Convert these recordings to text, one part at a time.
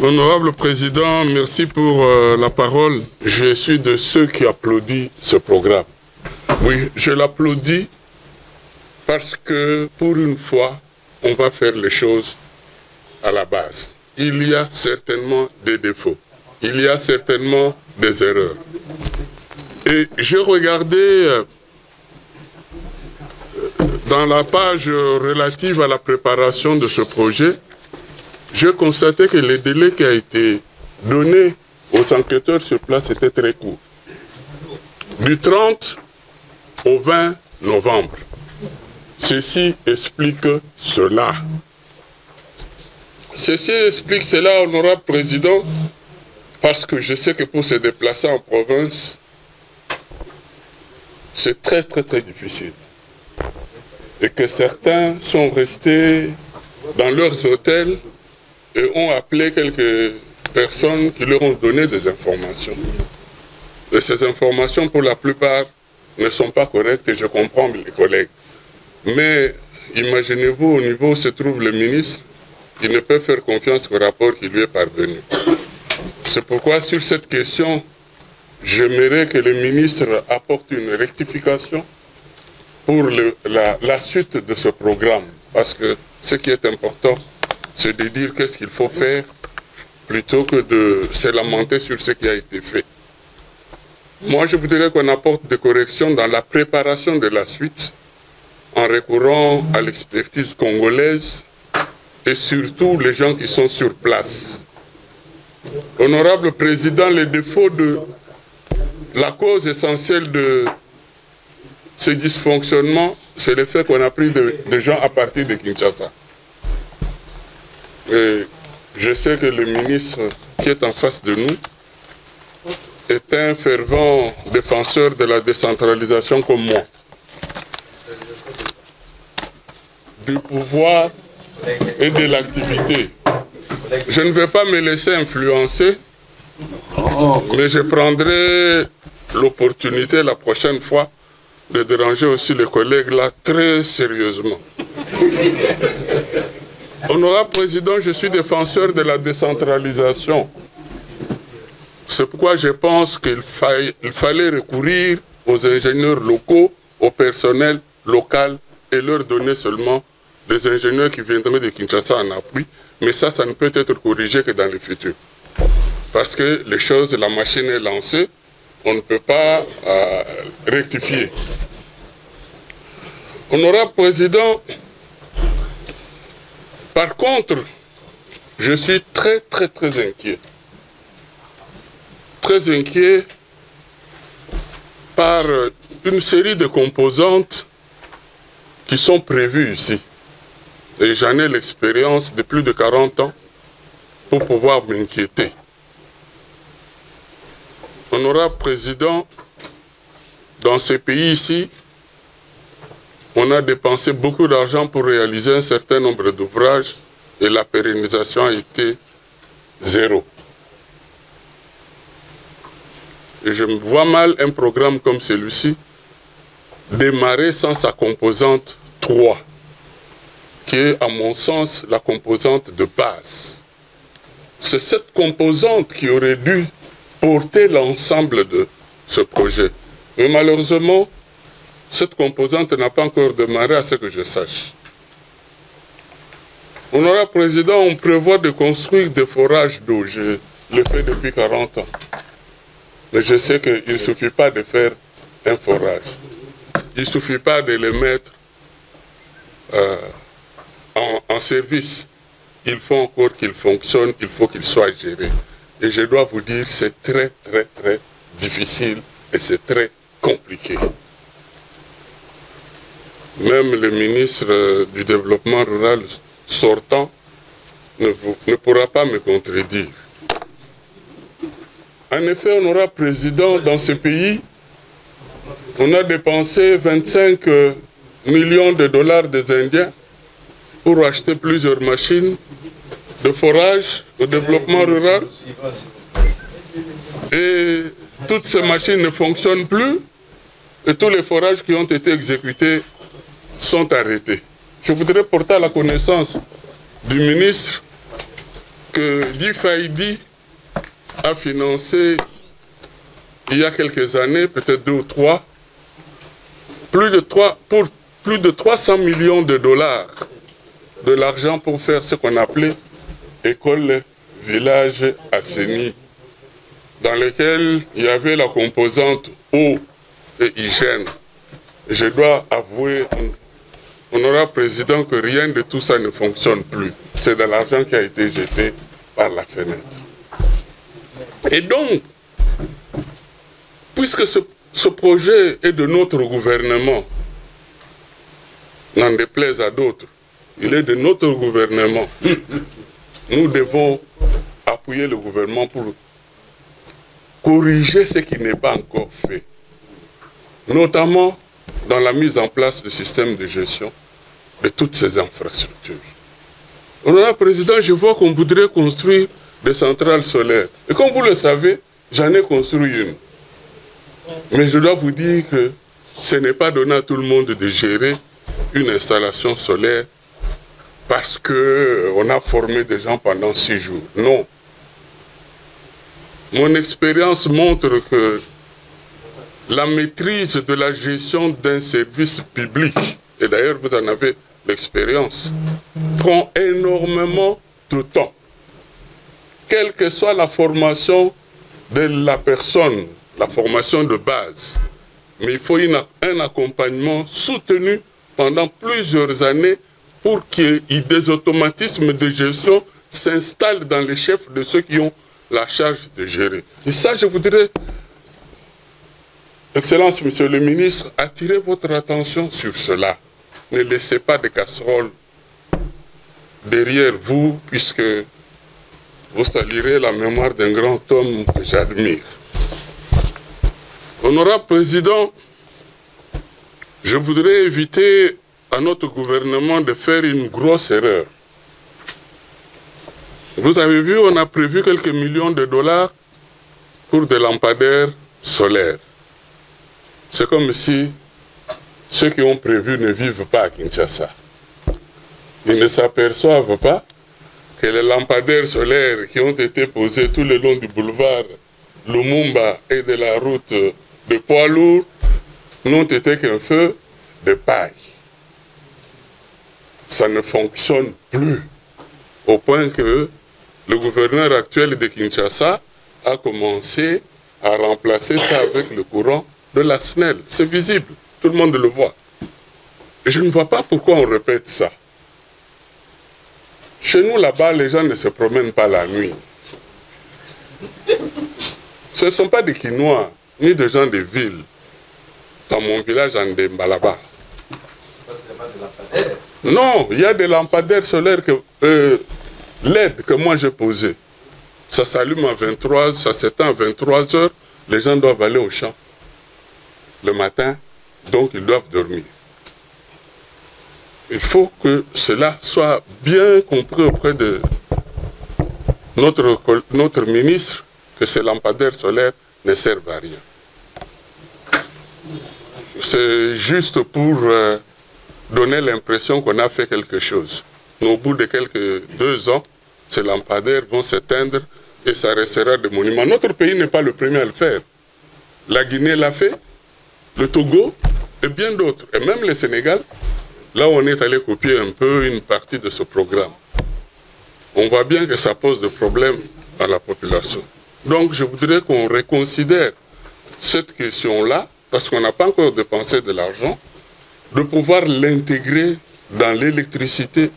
Honorable Président, merci pour la parole. Je suis de ceux qui applaudissent ce programme. Oui, je l'applaudis parce que pour une fois, on va faire les choses à la base. Il y a certainement des défauts. Il y a certainement des erreurs. Et je regardais dans la page relative à la préparation de ce projet, je constatais que le délai qui a été donné aux enquêteurs sur place était très court. Du 30 au 20 novembre. Ceci explique cela. Ceci explique cela, honorable Président, parce que je sais que pour se déplacer en province, c'est très difficile. Et que certains sont restés dans leurs hôtels et ont appelé quelques personnes qui leur ont donné des informations. Et ces informations, pour la plupart, ne sont pas correctes et je comprends les collègues. Mais imaginez-vous, au niveau où se trouve le ministre, il ne peut faire confiance au rapport qui lui est parvenu. C'est pourquoi, sur cette question, j'aimerais que le ministre apporte une rectification pour la suite de ce programme. Parce que ce qui est important, c'est de dire qu'est-ce qu'il faut faire plutôt que de se lamenter sur ce qui a été fait. Moi, je voudrais qu'on apporte des corrections dans la préparation de la suite en recourant à l'expertise congolaise et surtout les gens qui sont sur place. Honorable Président, les défauts de la cause essentielle de ces dysfonctionnements, c'est le fait qu'on a pris des gens à partir de Kinshasa. Et je sais que le ministre qui est en face de nous est un fervent défenseur de la décentralisation comme moi. Du pouvoir et de l'activité. Je ne vais pas me laisser influencer, mais je prendrai l'opportunité la prochaine fois de déranger aussi les collègues là très sérieusement. Honorable Président, je suis défenseur de la décentralisation. C'est pourquoi je pense qu'il fallait recourir aux ingénieurs locaux, au personnel local et leur donner seulement des ingénieurs qui viendraient de Kinshasa en appui. Mais ça ne peut être corrigé que dans le futur. Parce que les choses, la machine est lancée, on ne peut pas rectifier. Honorable Président, par contre, je suis très inquiet. Très inquiet par une série de composantes qui sont prévues ici. Et j'en ai l'expérience de plus de 40 ans pour pouvoir m'inquiéter. Honorable Président, dans ces pays ici, on a dépensé beaucoup d'argent pour réaliser un certain nombre d'ouvrages et la pérennisation a été zéro. Et je me vois mal un programme comme celui-ci démarrer sans sa composante 3, qui est, à mon sens, la composante de base. C'est cette composante qui aurait dû porter l'ensemble de ce projet. Mais malheureusement, cette composante n'a pas encore démarré à ce que je sache. Honorable Président, on prévoit de construire des forages d'eau. Je le fais depuis 40 ans. Mais je sais qu'il ne suffit pas de faire un forage. Il ne suffit pas de le mettre en service. Il faut encore qu'il fonctionne, il faut qu'il soit géré. Et je dois vous dire, c'est très difficile et c'est très compliqué. Même le ministre du Développement rural sortant ne pourra pas me contredire. En effet, honorable Président, dans ce pays, on a dépensé 25 millions de dollars des Indiens pour acheter plusieurs machines de forage au développement rural. Et toutes ces machines ne fonctionnent plus et tous les forages qui ont été exécutés sont arrêtés. Je voudrais porter à la connaissance du ministre que DFID a financé il y a quelques années, peut-être 2 ou 3, plus de 300 millions de dollars de l'argent pour faire ce qu'on appelait école village assaini, dans lequel il y avait la composante eau et hygiène. Je dois avouer, honorable président, que rien de tout ça ne fonctionne plus. C'est de l'argent qui a été jeté par la fenêtre. Et donc, puisque ce projet est de notre gouvernement, n'en déplaise à d'autres, il est de notre gouvernement. Nous devons appuyer le gouvernement pour corriger ce qui n'est pas encore fait, notamment dans la mise en place du système de gestion de toutes ces infrastructures. Honorable Président, je vois qu'on voudrait construire des centrales solaires. Et comme vous le savez, j'en ai construit une. Mais je dois vous dire que ce n'est pas donné à tout le monde de gérer une installation solaire parce qu'on a formé des gens pendant 6 jours. Non. Mon expérience montre que la maîtrise de la gestion d'un service public, et d'ailleurs vous en avez l'expérience, prend énormément de temps. Quelle que soit la formation de la personne, la formation de base, mais il faut un accompagnement soutenu pendant plusieurs années pour que des automatismes de gestion s'installent dans les chefs de ceux qui ont la charge de gérer. Et ça, je voudrais, Excellence, Monsieur le Ministre, attirer votre attention sur cela. Ne laissez pas de casseroles derrière vous, puisque vous salirez la mémoire d'un grand homme que j'admire. Honorable Président, je voudrais éviter à notre gouvernement de faire une grosse erreur. Vous avez vu, on a prévu quelques millions de dollars pour des lampadaires solaires. C'est comme si ceux qui ont prévu ne vivent pas à Kinshasa. Ils ne s'aperçoivent pas que les lampadaires solaires qui ont été posés tout le long du boulevard Lumumba et de la route de poids lourds n'ont été qu'un feu de paille. Ça ne fonctionne plus, au point que le gouverneur actuel de Kinshasa a commencé à remplacer ça avec le courant de la SNEL. C'est visible, tout le monde le voit. Et je ne vois pas pourquoi on répète ça. Chez nous, là-bas, les gens ne se promènent pas la nuit. Ce ne sont pas des Quinois, ni des gens des villes. Dans mon village, en Dembalaba. Non, il y a des lampadaires solaires LED que moi j'ai posé. Ça s'allume à 23h, ça s'éteint à 23h. Les gens doivent aller au champ le matin, donc ils doivent dormir. Il faut que cela soit bien compris auprès de notre ministre, que ces lampadaires solaires ne servent à rien. C'est juste pour donner l'impression qu'on a fait quelque chose. Mais au bout de quelques 2 ans, ces lampadaires vont s'éteindre et ça restera des monuments. Notre pays n'est pas le premier à le faire. La Guinée l'a fait, le Togo et bien d'autres. Et même le Sénégal, là où on est allé copier un peu une partie de ce programme. On voit bien que ça pose des problèmes à la population. Donc je voudrais qu'on reconsidère cette question-là, parce qu'on n'a pas encore dépensé de l'argent, de pouvoir l'intégrer dans l'électricité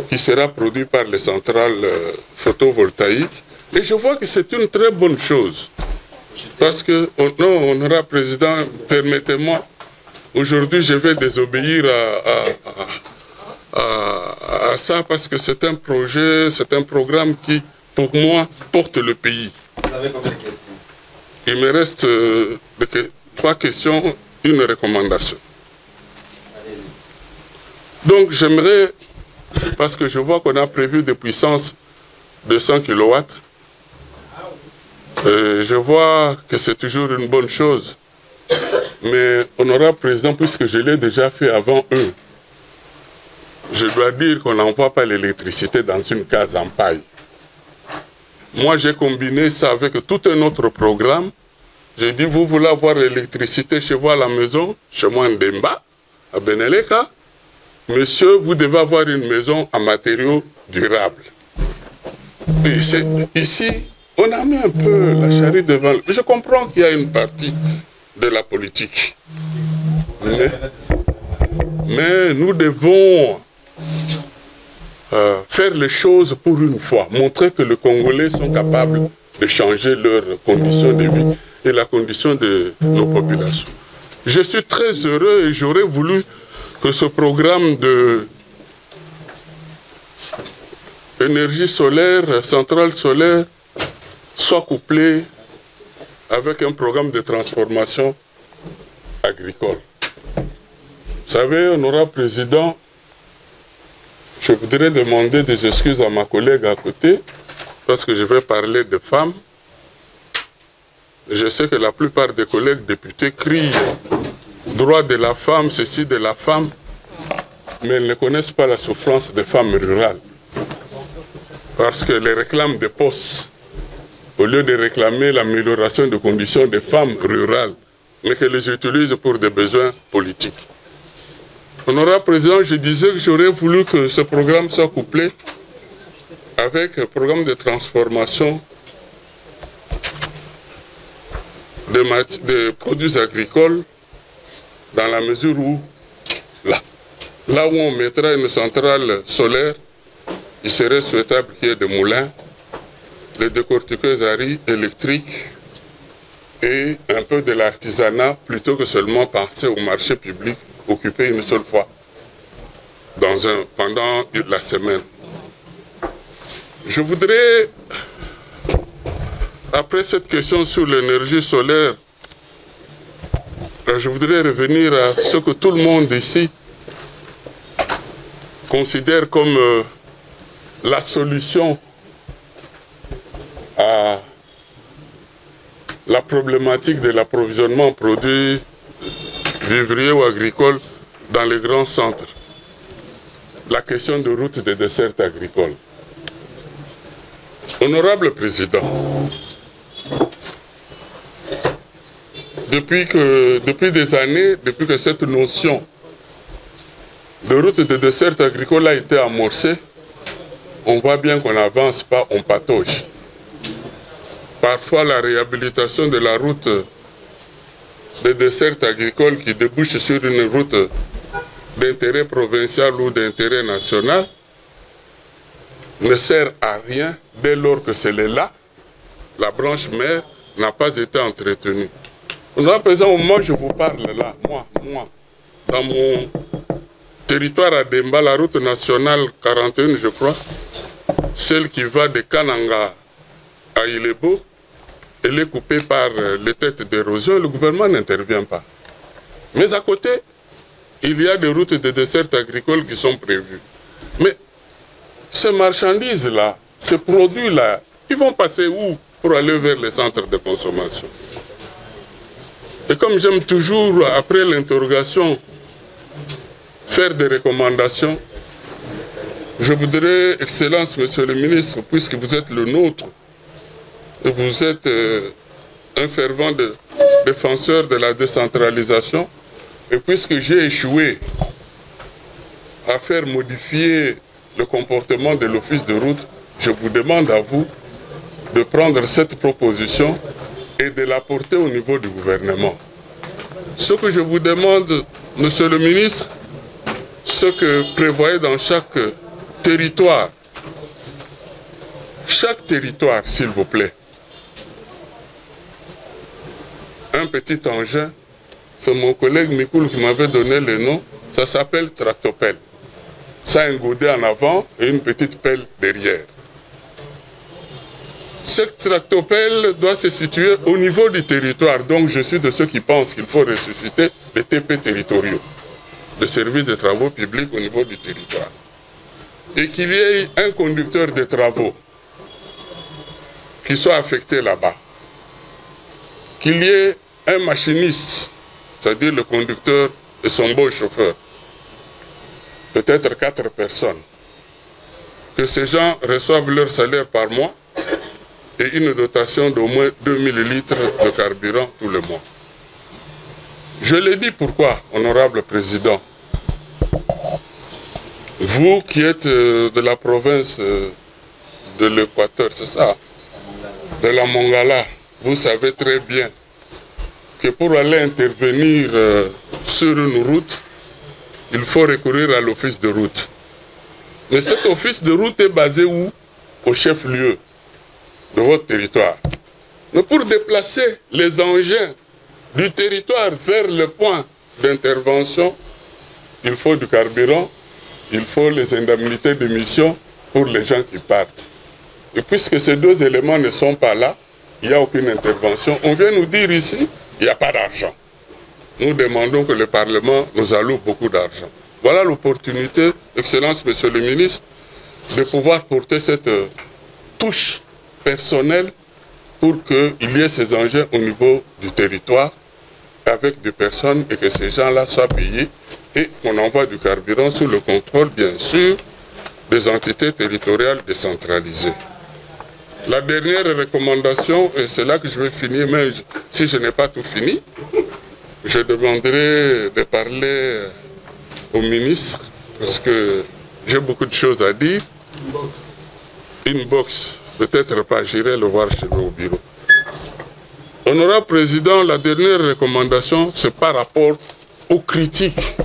qui sera produite par les centrales photovoltaïques. Et je vois que c'est une très bonne chose. Parce que, non, honorable président, permettez-moi, aujourd'hui je vais désobéir à ça parce que c'est un projet, c'est un programme qui, pour moi, porte le pays. Vous avez combien de questions? Il me reste 3 questions, une recommandation. Donc j'aimerais, parce que je vois qu'on a prévu des puissances de 100 kW, je vois que c'est toujours une bonne chose. Mais, honorable président, puisque je l'ai déjà fait avant eux, je dois dire qu'on n'envoie pas l'électricité dans une case en paille. Moi, j'ai combiné ça avec tout un autre programme. J'ai dit, vous voulez avoir l'électricité chez vous à la maison, chez moi en Demba, à Beneleka. Monsieur, vous devez avoir une maison en matériaux durables. Et ici, on a mis un peu la charrue devant. Je comprends qu'il y a une partie de la politique. Mais nous devons faire les choses pour une fois. Montrer que les Congolais sont capables de changer leurs conditions de vie et la condition de nos populations. Je suis très heureux et j'aurais voulu que ce programme de énergie solaire, centrale solaire, soit couplé avec un programme de transformation agricole. Vous savez, honorable président, je voudrais demander des excuses à ma collègue à côté, parce que je vais parler de femmes. Je sais que la plupart des collègues députés crient droit de la femme, ceci de la femme, mais elles ne connaissent pas la souffrance des femmes rurales. Parce que les réclament des postes, au lieu de réclamer l'amélioration des conditions des femmes rurales, mais qu'elles les utilisent pour des besoins politiques. Honorable Président, je disais que j'aurais voulu que ce programme soit couplé avec un programme de transformation de produits agricoles, dans la mesure où, là où on mettra une centrale solaire, il serait souhaitable qu'il y ait des moulins, des décortiqueuses à riz électriques et un peu de l'artisanat, plutôt que seulement partir au marché public, occupé une seule fois pendant la semaine. Je voudrais, après cette question sur l'énergie solaire, je voudrais revenir à ce que tout le monde ici considère comme la solution à la problématique de l'approvisionnement en produits vivriers ou agricoles dans les grands centres. La question de route des dessertes agricoles. Honorable Président, depuis des années, depuis que cette notion de route de desserte agricole a été amorcée, on voit bien qu'on n'avance pas, on patauge. Parfois, la réhabilitation de la route de desserte agricole qui débouche sur une route d'intérêt provincial ou d'intérêt national ne sert à rien dès lors que celle-là, la branche mère, n'a pas été entretenue. Au présent, au moment où je vous parle là, moi, dans mon territoire à Demba, la route nationale 41, je crois, celle qui va de Kananga à Ilebo, elle est coupée par les têtes d'érosion, le gouvernement n'intervient pas. Mais à côté, il y a des routes de desserte agricole qui sont prévues. Mais ces marchandises-là, ces produits-là, ils vont passer où pour aller vers les centres de consommation? Et comme j'aime toujours, après l'interrogation, faire des recommandations, je voudrais, Excellence, Monsieur le Ministre, puisque vous êtes le nôtre, et vous êtes un fervent défenseur de la décentralisation, et puisque j'ai échoué à faire modifier le comportement de l'office de route, je vous demande à vous de prendre cette proposition et de la porter au niveau du gouvernement. Ce que je vous demande, Monsieur le Ministre, ce que prévoyez dans chaque territoire, s'il vous plaît, un petit engin, c'est mon collègue Mikoul qui m'avait donné le nom, ça s'appelle tractopelle. Ça a un godet en avant et une petite pelle derrière. Cette tractopelle doit se situer au niveau du territoire. Donc je suis de ceux qui pensent qu'il faut ressusciter les TP territoriaux, le service de travaux publics au niveau du territoire. Et qu'il y ait un conducteur de travaux qui soit affecté là-bas. Qu'il y ait un machiniste, c'est-à-dire le conducteur et son beau chauffeur. Peut-être 4 personnes. Que ces gens reçoivent leur salaire par mois et une dotation d'au moins 2000 litres de carburant tous les mois. Je l'ai dit pourquoi, honorable président. Vous qui êtes de la province de l'Équateur, c'est ça, de la Mongala, vous savez très bien que pour aller intervenir sur une route, il faut recourir à l'office de route. Mais cet office de route est basé où? Au chef-lieu de votre territoire. Mais pour déplacer les engins du territoire vers le point d'intervention, il faut du carburant, il faut les indemnités de mission pour les gens qui partent. Et puisque ces deux éléments ne sont pas là, il n'y a aucune intervention. On vient nous dire ici, il n'y a pas d'argent. Nous demandons que le Parlement nous alloue beaucoup d'argent. Voilà l'opportunité, Excellence, Monsieur le Ministre, de pouvoir porter cette touche personnelle pour qu'il y ait ces engins au niveau du territoire avec des personnes et que ces gens-là soient payés et qu'on envoie du carburant sous le contrôle, bien sûr, des entités territoriales décentralisées. La dernière recommandation, et c'est là que je vais finir, même si je n'ai pas tout fini, je demanderai de parler au ministre, parce que j'ai beaucoup de choses à dire. Inbox, peut-être pas, j'irai le voir chez lui au bureau. Honorable Président, la dernière recommandation, c'est par rapport aux critiques.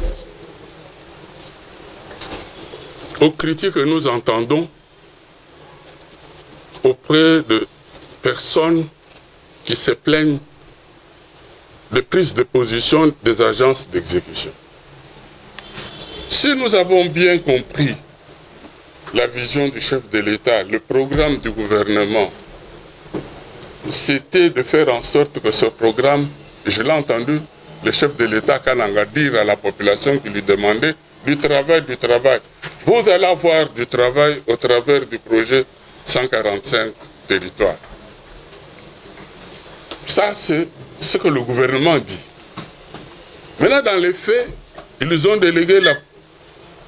Aux critiques que nous entendons auprès de personnes qui se plaignent de prise de position des agences d'exécution. Si nous avons bien compris la vision du chef de l'État, le programme du gouvernement, c'était de faire en sorte que ce programme, je l'ai entendu, le chef de l'État Kananga dire à la population qui lui demandait du travail, du travail. Vous allez avoir du travail au travers du projet 145 territoires. Ça, c'est ce que le gouvernement dit. Maintenant, dans les faits, ils ont délégué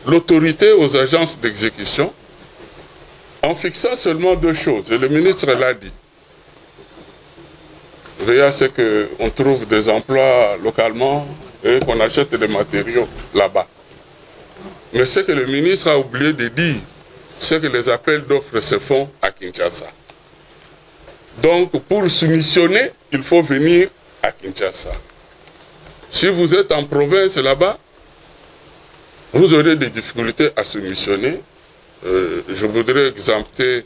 l'autorité aux agences d'exécution en fixant seulement deux choses. Et le ministre l'a dit. Veillez à ce qu'on trouve des emplois localement et qu'on achète des matériaux là-bas. Mais ce que le ministre a oublié de dire, c'est que les appels d'offres se font à Kinshasa. Donc, pour soumissionner, il faut venir à Kinshasa. Si vous êtes en province là-bas, vous aurez des difficultés à soumissionner. Je voudrais exempter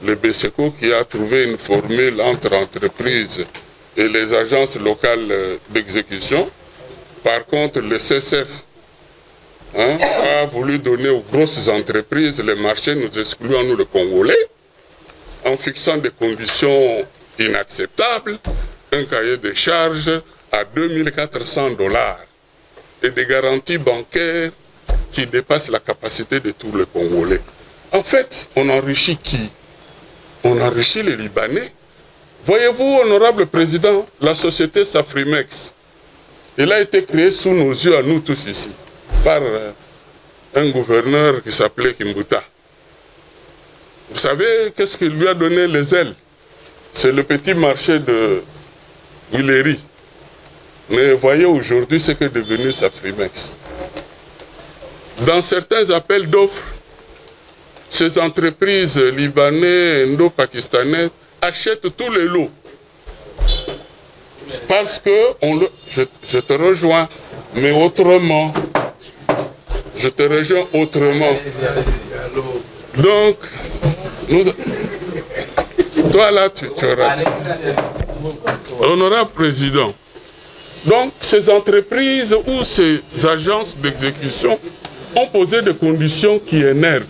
le BSECO qui a trouvé une formule entre entreprises et les agences locales d'exécution. Par contre, le CSF a voulu donner aux grosses entreprises les marchés, nous excluant nous les Congolais, en fixant des conditions inacceptables, un cahier de charges à 2400 $ et des garanties bancaires qui dépassent la capacité de tous les Congolais. En fait, on enrichit qui? On enrichit les Libanais. Voyez-vous, honorable président, la société Safrimex, elle a été créée sous nos yeux, à nous tous ici, par un gouverneur qui s'appelait Kimbuta. Vous savez qu'est-ce qui lui a donné les ailes? C'est le petit marché de Huiléry. Mais voyez aujourd'hui ce qu'est devenu Safrimex. Dans certains appels d'offres, ces entreprises libanaises, indo-pakistanaises achètent tous les lots. Parce que, je te rejoins, mais autrement. Je te rejoins autrement. Donc, toi là, tu auras tout. Honorable Président, donc ces entreprises ou ces agences d'exécution ont posé des conditions qui énervent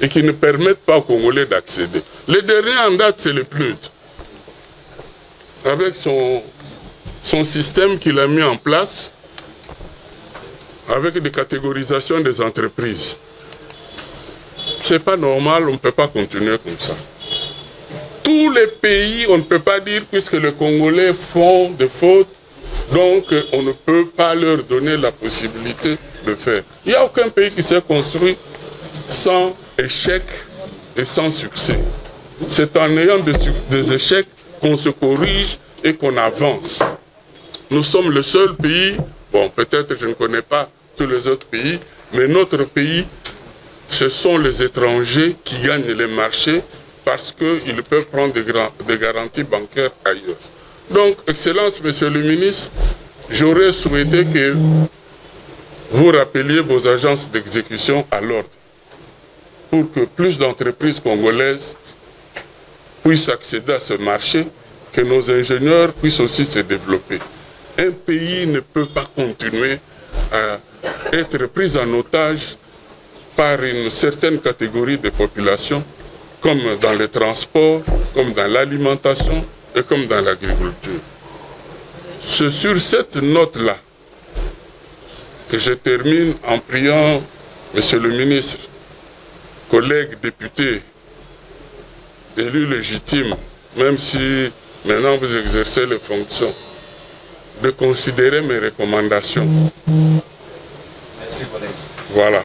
et qui ne permettent pas aux Congolais d'accéder. Le dernier en date, c'est le PNUD, avec son système qu'il a mis en place, avec des catégorisations des entreprises. C'est pas normal, on ne peut pas continuer comme ça. Tous les pays, on ne peut pas dire, puisque les Congolais font des fautes, donc on ne peut pas leur donner la possibilité de faire. Il n'y a aucun pays qui s'est construit sans échec et sans succès. C'est en ayant des échecs qu'on se corrige et qu'on avance. Nous sommes le seul pays, bon peut-être je ne connais pas tous les autres pays, mais notre pays, ce sont les étrangers qui gagnent les marchés parce qu'ils peuvent prendre des garanties bancaires ailleurs. Donc, Excellence, Monsieur le ministre, j'aurais souhaité que vous rappeliez vos agences d'exécution à l'ordre pour que plus d'entreprises congolaises puissent accéder à ce marché, que nos ingénieurs puissent aussi se développer. Un pays ne peut pas continuer à être pris en otage par une certaine catégorie de population, comme dans les transports, comme dans l'alimentation et comme dans l'agriculture. C'est sur cette note-là que je termine en priant, Monsieur le ministre, collègues députés, élus légitimes, même si maintenant vous exercez les fonctions, de considérer mes recommandations. Merci, collègue. Voilà.